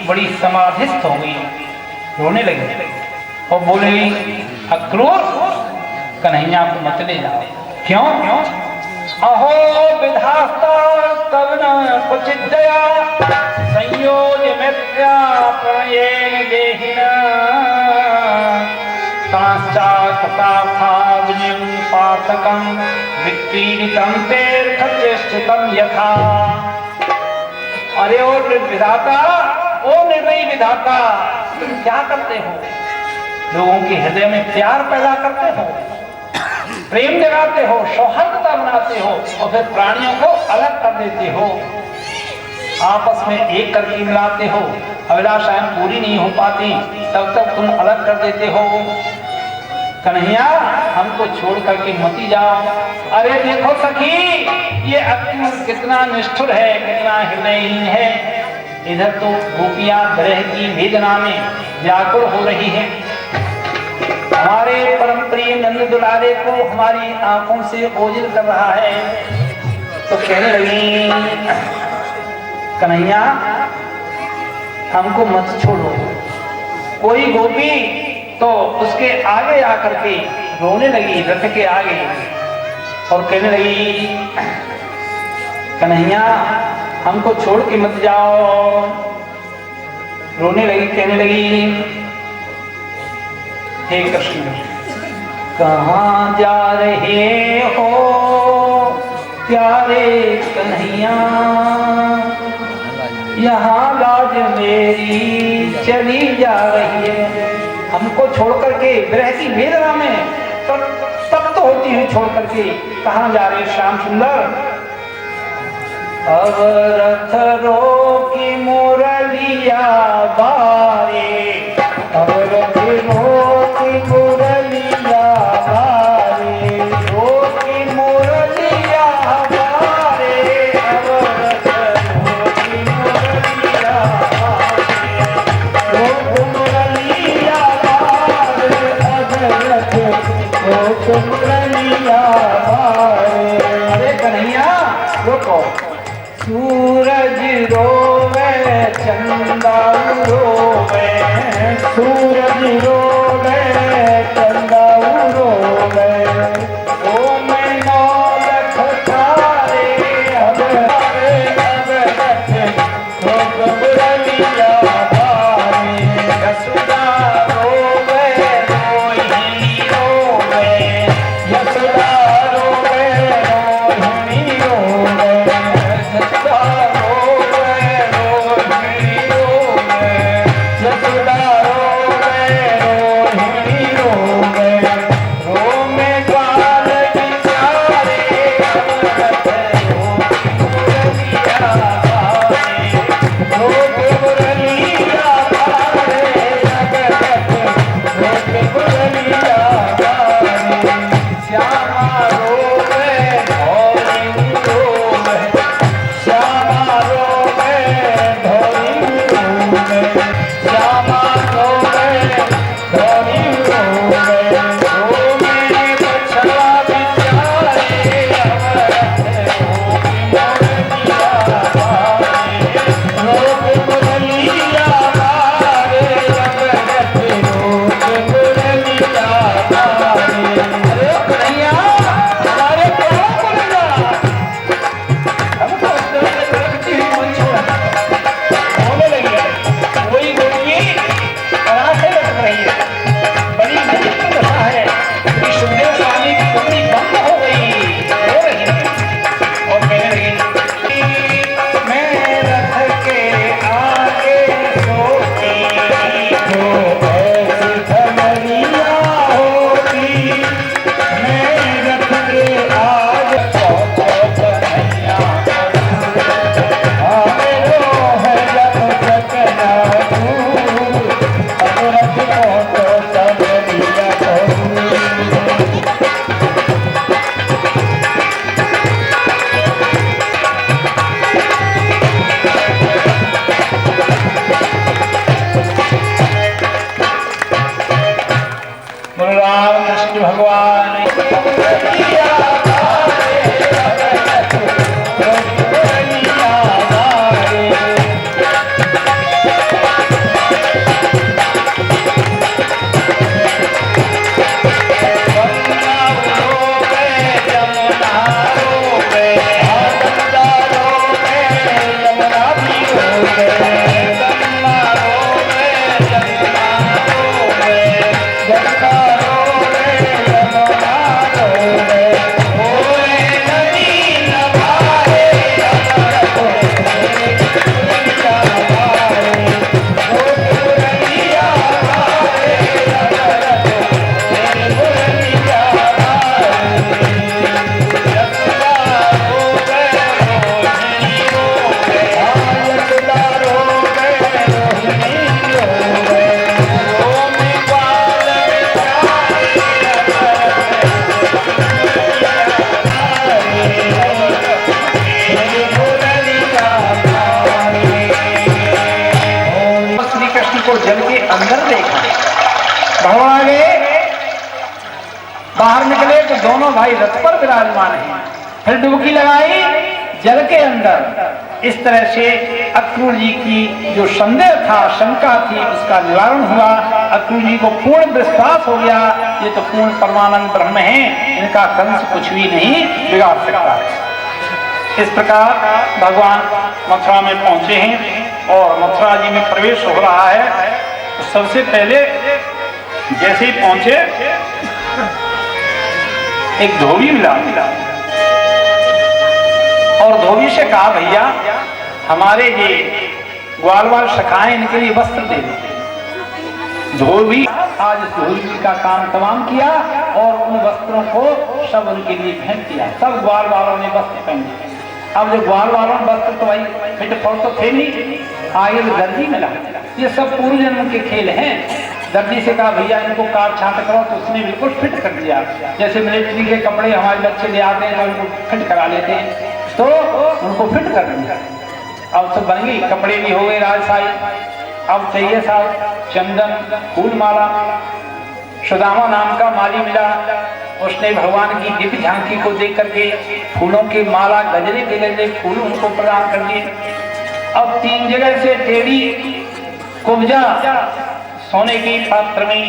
बड़ी समाधिस्थ हो गई, रोने लगी और बोले, अक्रूर कन्हैया को मत ले जाओ। क्यों? अहो विधाता तब न कुचित दया, संयोज मिथ्या प्रणयेन देहिना, ताश्चात्तथाविजयं पार्थकं विक्रीडितं तेऽर्थचेष्टितं यथा। अरे ओ विधाता, ओ निर्णयी विधाता, तुम क्या करते हो? लोगों के हृदय में प्यार पैदा करते हो, प्रेम जगाते हो, सौहार्दता बनाते हो और फिर प्राणियों को अलग कर देते हो, आपस में एक करके मिलाते हो। अभिलाषाएं पूरी नहीं हो पाती तब तक तुम अलग कर देते हो। कन्हैया हमको छोड़ करके मत जाओ। अरे देखो सखी, ये अक्रूर कितना निष्ठुर है, कितना हृदयहीन है। इधर तो गोपियां विरह की वेदना में व्याकुल हो रही हैं। हमारे परम प्रिय नंद दुलारे को हमारी आंखों से ओझल कर रहा है। तो कहने लगी, कन्हैया हमको मत छोड़ो। कोई गोपी तो उसके आगे आकर के रोने लगी, रथ के आगे, और कहने लगी, कन्हैया हमको छोड़ के मत जाओ। रोने लगी, कहने लगी, हे कृष्ण कहाँ जा रहे हो प्यारे कन्हैया, यहाँ लाज मेरी चली जा रही है। हमको छोड़ करके विरह की वेदना में तब तो होती है, छोड़ करके कहाँ जा रहे श्याम सुंदर? अब रथ रोकी मुरलिया बारे, अब रथ रोकी मुरलिया बारे, रोकी मुरलिया बारे, अब रथ रोकी मुरलिया बारे, रोक मुरलिया बारे, अब रथ रोक मुरलिया बारे। अरे कन्हैया रोको। सूरज रोवे चंदा को जल के अंदर देखा। भगवान गए, बाहर निकले तो दोनों भाई रथ पर विराजमान हैं। फिर डुबकी लगाई जल के अंदर। इस तरह से अक्रूर जी की जो संदेह था, शंका थी, उसका निवारण हुआ। अक्रूर जी को पूर्ण विश्वास हो गया, ये तो पूर्ण परमानंद ब्रह्म है, इनका कंस कुछ भी नहीं बिगाड़ सकता। इस प्रकार भगवान मथुरा में पहुंचे हैं और मथुरा जी में प्रवेश हो रहा है। तो सबसे पहले जैसे ही पहुंचे एक धोबी मिला और धोबी से कहा, भैया हमारे ये ग्वाल सखाएं, इनके लिए वस्त्र दे दो। धोबी आज धोबी का काम तमाम किया और उन वस्त्रों को सब उनके लिए भेंट किया। सब ग्वाल वालों ने वस्त्र पहने। अब जो ग्वाल वालों ने वस्त्र तो भाई फिट फौर तो थे नहीं, आगे तो दर्जी मिला। ये सब पूर्व जन्म के खेल हैं। दर्जी से कहा, भैया इनको काट छाट करो, तो उसने बिल्कुल फिट कर दिया। जैसे मिलिट्री के कपड़े हमारे बच्चे ले आते हैं तो उनको फिट करा लेते हैं, तो उनको फिट कर दिया। अब तो बन गई, कपड़े भी हो गए राजशाही। अब चाहिए साहब चंदन, फूल माला। सुदामा नाम का माली मिला, उसने भगवान की दिव्य झांकी को देख करके फूलों की माला, गजरे के गजरे फूल उनको प्रदान कर दिए। अब 3 जगह से टेढ़ी कुब्जा सोने की पात्र में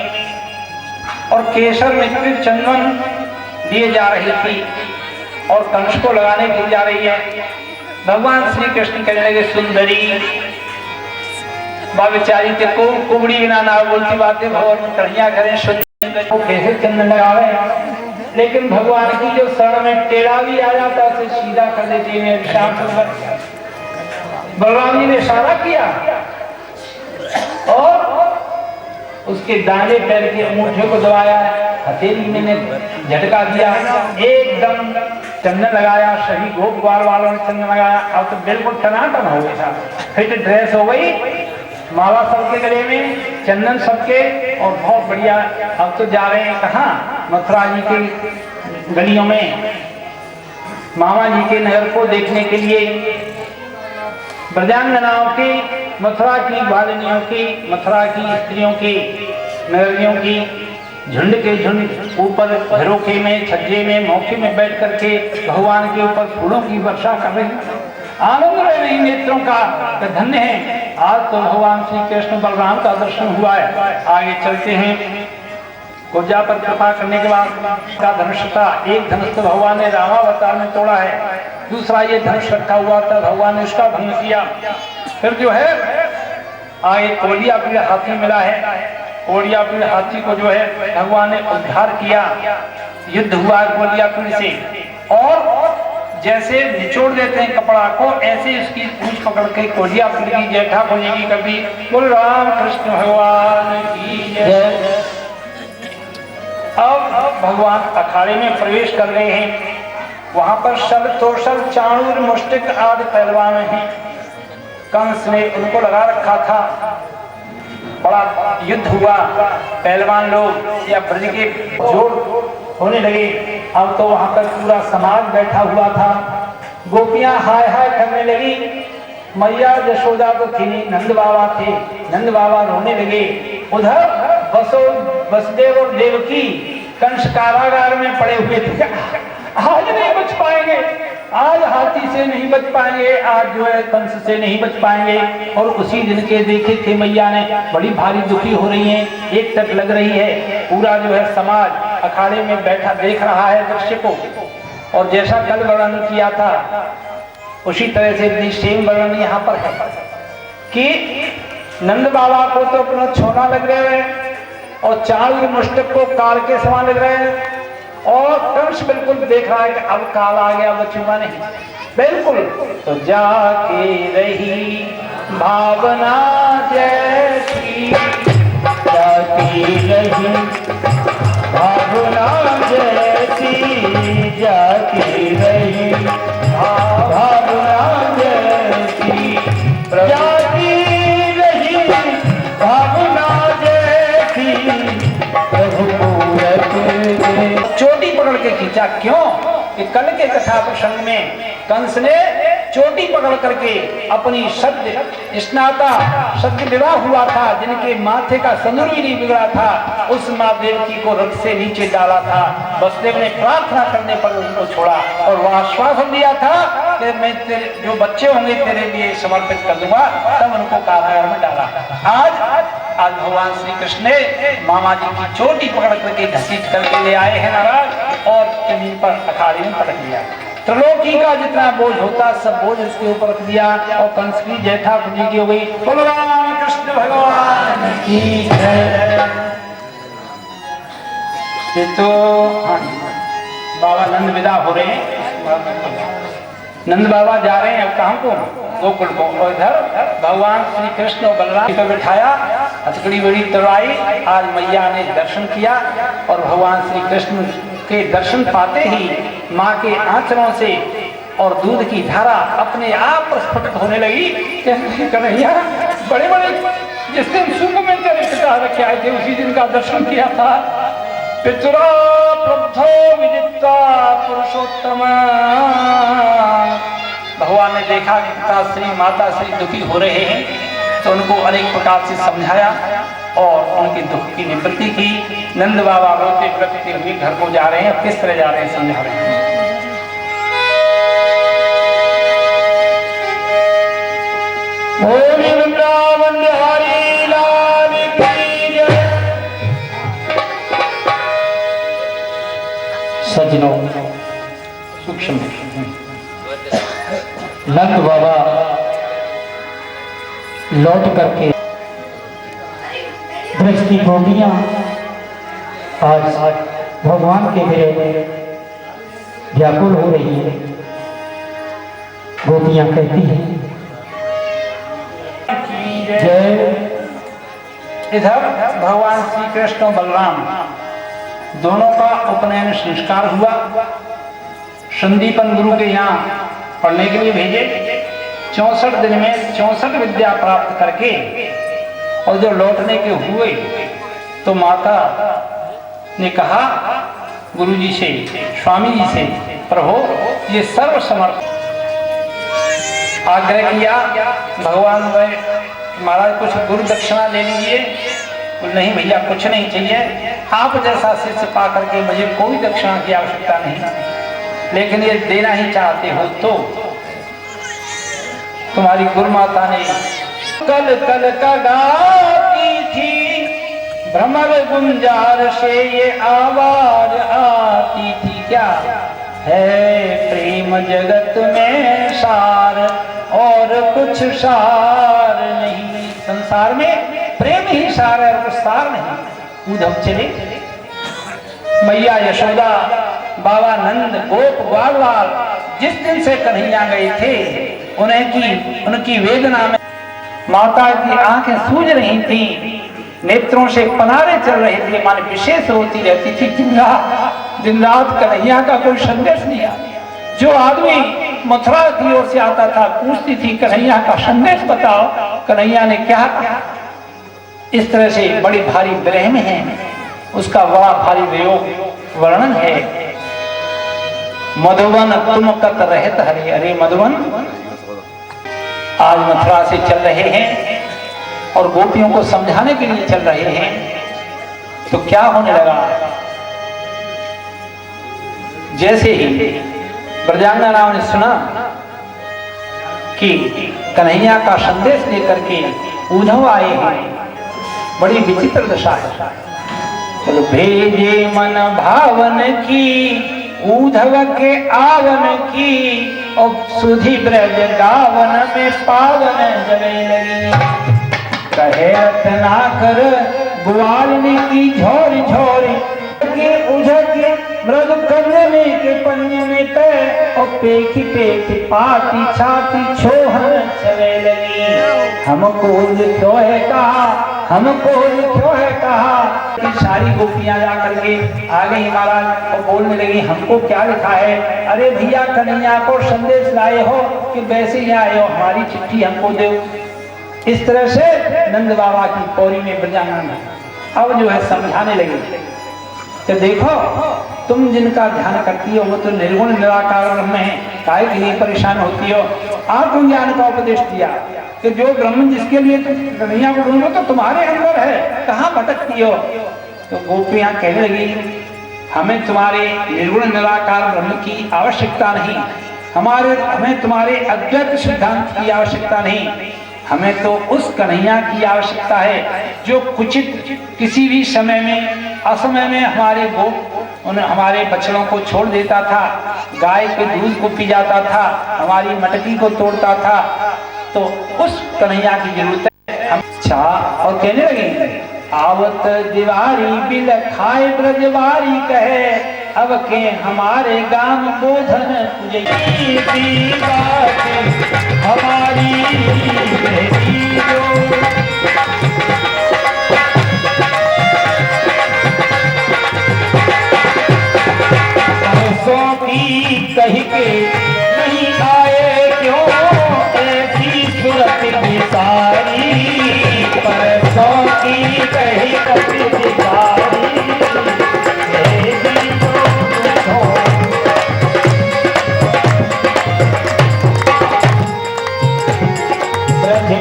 और केसर मिश्रित चंदन दिए जा रही थी और कंस को लगाने की जा रही है। भगवान श्री कृष्ण कहने लगे, सुंदरी बेचारी ते को कुबड़ी बिना ना बोलती बातें भगवान कढ़िया करें, सुंदरी को कैसे चंदन लगावे। लेकिन भगवान की जो शरण में टेढ़ा भी आ जाता उसे सीधा कर देती है। बलराम जी ने इशारा किया और उसके दाहिने पैर के अंगूठे को दबाया, हथेली में झटका दिया, एकदम चंदन लगाया। सभी गोप ग्वाल वालों ने चंदन लगाया। अब तो बिल्कुल टनाटन हो गया, फिट ड्रेस हो गई, माला सबके गले में, चंदन सबके, और बहुत बढ़िया। अब तो जा रहे हैं कहाँ? मथुरा जी के गलियों में, मामा जी के नगर को देखने के लिए। ब्रजांगनाओं की, मथुरा की ग्वालिनियों की, मथुरा की स्त्रियों की, नगरियों की झुंड के झुंड ऊपर झरोखे में, छज्जे में, मौके में बैठ करके भगवान के ऊपर फूलों की वर्षा कर रहे हैं। आनंद रह रही नेत्रों का धन्य है। आज तो भगवान श्री कृष्ण बलराम का दर्शन हुआ है। आगे चलते हैं। कुब्जा पर कृपा करने के बाद का धनुष था। एक धनुष तो भगवान ने रामावतार में तोड़ा है, दूसरा ये धनुष रखा हुआ था, भगवान ने उसका भंग किया। फिर जो है आगे कोलिया पीड़ हाथी मिला है। कोलिया पीड़ हाथी को जो है भगवान ने उद्धार किया। युद्ध हुआ कोलिया पीड़ से, और जैसे निचोड़ देते हैं कपड़ा को, ऐसे उसकी पूंछ पकड़ के कोलिया पीड़ की जेठा बोलेगी कभी, बोल राम कृष्ण भगवान की जय। अब भगवान अखाड़े में प्रवेश कर रहे हैं। वहां पर शल तोषल चाणूर मुष्टिक आदि पहलवान हैं। कंस ने उनको लगा रखा था। बड़ा युद्ध हुआ, पहलवान लोग या ब्रज के जोड़ होने लगे। अब तो वहां पर पूरा समाज बैठा हुआ था। गोपियां हाय हाय करने लगी। मैया यशोदा तो थी, नंद बाबा थे, नंद बाबा रोने लगे। उधर वसुदेव और देवकी कंस कारागार में पड़े हुए थे। आज नहीं बच पाएंगे, आज हाथी से नहीं बच पाएंगे, आज जो है कंस से नहीं बच पाएंगे। और उसी दिन के देखे थे मैया ने, बड़ी भारी दुखी हो रही हैं, एक टक लग रही है। पूरा जो है समाज अखाड़े में बैठा देख रहा है दृश्य को। और जैसा कल वर्णन किया था उसी तरह से सेम वर्णन यहाँ पर है कि नंद बाबा को तो अपना छोना लग रहे हैं और चाणूर मुष्टिक को काल के समान लग रहे हैं। और कंस बिल्कुल देख रहा है कि अब काल आ गया, बचूंगा नहीं, बिल्कुल। तो जाके रही भावना जैसी, जाके रही भावना जैसी, जाके रही भावना जैसी, जाके रही भावना जैसी, चोटी पकड़ के खींचा। क्यों? कि कल के कथा प्रसंग में कंस ने चोटी पकड़ करके अपनी सद्य स्नाता सद्य विवाह हुआ था, जिनके माथे का संदूर भी नहीं बिगड़ा था, उस माँ देवकी को रथ से नीचे डाला था। वसुदेव ने प्रार्थना करने पर उनको छोड़ा और वह आश्वासन दिया था कि मैं तेरे जो बच्चे होंगे तेरे लिए समर्पित कर दूंगा, तब उनको कारागार में डाला। आज भगवान श्री कृष्ण ने मामा जी की चोटी पकड़ करके घसीट करके ले आए हैं महाराज और जमीन पर अखाड़े में पटक दिया। त्रिलोकी का जितना बोझ होता सब बोझ उसके ऊपर रख दिया और कंस की जैथा पूजी की हो गई। भगवान कृष्ण भगवान की जय। तो बाबा नंद विदा हो रहे हैं, नंद बाबा जा रहे हैं अब कहाँ को, गोकुल को, और इधर भगवान श्री कृष्ण और बलराम को बिठाया, हथकड़ी बड़ी तोड़ाई। आज मैया ने दर्शन किया और भगवान श्री कृष्ण के दर्शन पाते ही माँ के आंचलों से और दूध की धारा अपने आप प्रस्फुटित होने लगी। कन्हैया बड़े बड़े जिस दिन सुख में तेरे पिता रखे आए थे उसी दिन का दर्शन किया था। पितरा प्रब्धो विदिता पुरुषोत्तम। भगवान ने देखा कि पिता श्री माता श्री दुखी हो रहे हैं तो उनको अनेक प्रकार से समझाया और उनके दुख की निवृत्ति की। नंद बाबा रोते बिलखते हुए घर को जा रहे हैं, किस तरह जा रहे हैं समझा रहे हैं। वृंदावन बिहारी लाल की जय। सज्जनों सूक्ष्म नंद बाबा लौट करके ब्रज की गोपियां आज भगवान के लिए व्याकुल हो रही है। गोपियां कहती हैं जय। इधर भगवान श्री कृष्ण और बलराम दोनों का उपनयन संस्कार हुआ। संदीपन गुरु के यहाँ पढ़ने के लिए भेजे। 64 दिन में 64 विद्या प्राप्त करके और जो लौटने के हुए तो माता ने कहा गुरुजी से, स्वामी जी से, प्रभु ये सर्वसमर्थ आग्रह किया। भगवान महाराज कुछ गुरु दक्षिणा ले लीजिए। नहीं भैया कुछ नहीं चाहिए, आप जैसा शिष्य पा करके मुझे कोई दक्षिणा की आवश्यकता नहीं, लेकिन ये देना ही चाहते हो तो तुम्हारी गुरु माता ने कल कल का गाती थी, भ्रमर गुंजार से ये आवाज आती थी। क्या है प्रेम जगत में सार और कुछ सार नहीं। संसार में प्रेम ही सार है और कुछ सार नहीं। उधम चले मैया यशोदा, बाबा नंद, गोप ग्वालवाल जिस दिन से कन्हैया गए थे उनकी वेदना में माता की आंखें सूज रही थी, नेत्रों से पनारे चल रहे थे, माने विशेष होती रहती थी। दिन रात कन्हैया का कोई संदेश नहीं आया। जो आदमी मथुरा की ओर से आता था पूछती थी कन्हैया का संदेश बताओ, कन्हैया ने क्या कहा। इस तरह से बड़ी भारी विरह में है, उसका बड़ा भारी वियोग वर्णन है। मधुवन तुम कत रहत हरे। अरे मधुवन आज मथुरा से चल रहे हैं और गोपियों को समझाने के लिए चल रहे हैं, तो क्या होने लगा। जैसे ही ब्रजांगनाओं ने सुना कि कन्हैया का संदेश लेकर के उद्धव आए हैं, बड़ी विचित्र दशा है। तो भेजे मन भावन की उद्धव के आवन की, और सुधी ब्रज गावन में पावन जवे लगी। कहे रत्नाकर ग्वालिनी की झोरी झोरी के उझके मृग कन्ने के पन्ने पे, और पेखी पेखी पाती छाती छोहन चले लगी। हमको क्यों है कहा, हमको क्यों है कहा। सारी गोपियां जा करके आ गई महाराज और बोलने लगी हमको क्या लिखा है। अरे भैया कन्हैया को संदेश लाए हो कि वैसे ही आए हो, हमारी चिट्ठी हमको दो। इस तरह से नंद बाबा की पौड़ी में ब्रजांगना अब जो है समझाने लगी। तो देखो तुम जिनका ध्यान करती हो वो तो निर्गुण निराकार ब्रह्म है, काहे के लिए परेशान होती हो? आत्मज्ञान का उपदेश दिया कि जो ब्रह्म जिसके लिए तुम कन्हैया को ढूंढो तो तुम्हारे अंदर है, कहाँ भटकती हो? तो गोपियां कहने लगी हमें तुम्हारे निर्गुण निराकार ब्रह्म की आवश्यकता नहीं, हमें तुम्हारे अद्वैत सिद्धांत की आवश्यकता नहीं, हमें तो उस कन्हैया की आवश्यकता है जो कुचित किसी भी समय में असमय में हमारे बछड़ों को छोड़ देता था, गाय के दूध को पी जाता था, हमारी मटकी को तोड़ता था, तो उस कन्हैया की जरूरत है हम। अच्छा, और कहने लगे आवत दीवारी बिल खाए ब्रजवारी कहे, अब के हमारे गांव बोधन तुझे बात हमारी परसों की कही के नहीं आए क्यों, ऐसी सूरत बिसारी, परसों की कही कभी बिसारी,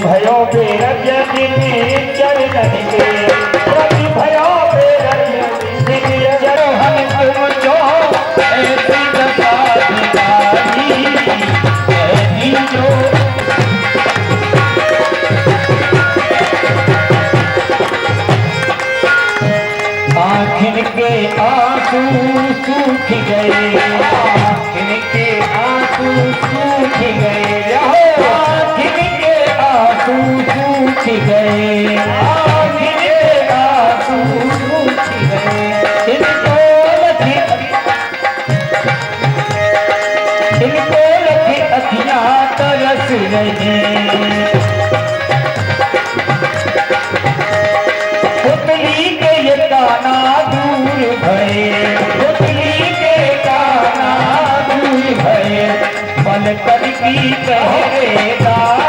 भयो बेरज दिन चरण के, भयो बेरज दिन चरण तुम जो ऐसी दशा दिखाई, ऐसी जो आँखिन के आंसू सूख गए, आँखिन के आंसू सूख गए, आँखिन के आंसू सूख गए, आँखिन के आंसू सूख गए, इनको लगे अखियाँ तरस रही, पुतली के ये काना दूर भये, पुतली के काना दूर भये, पल कर की पहरेदार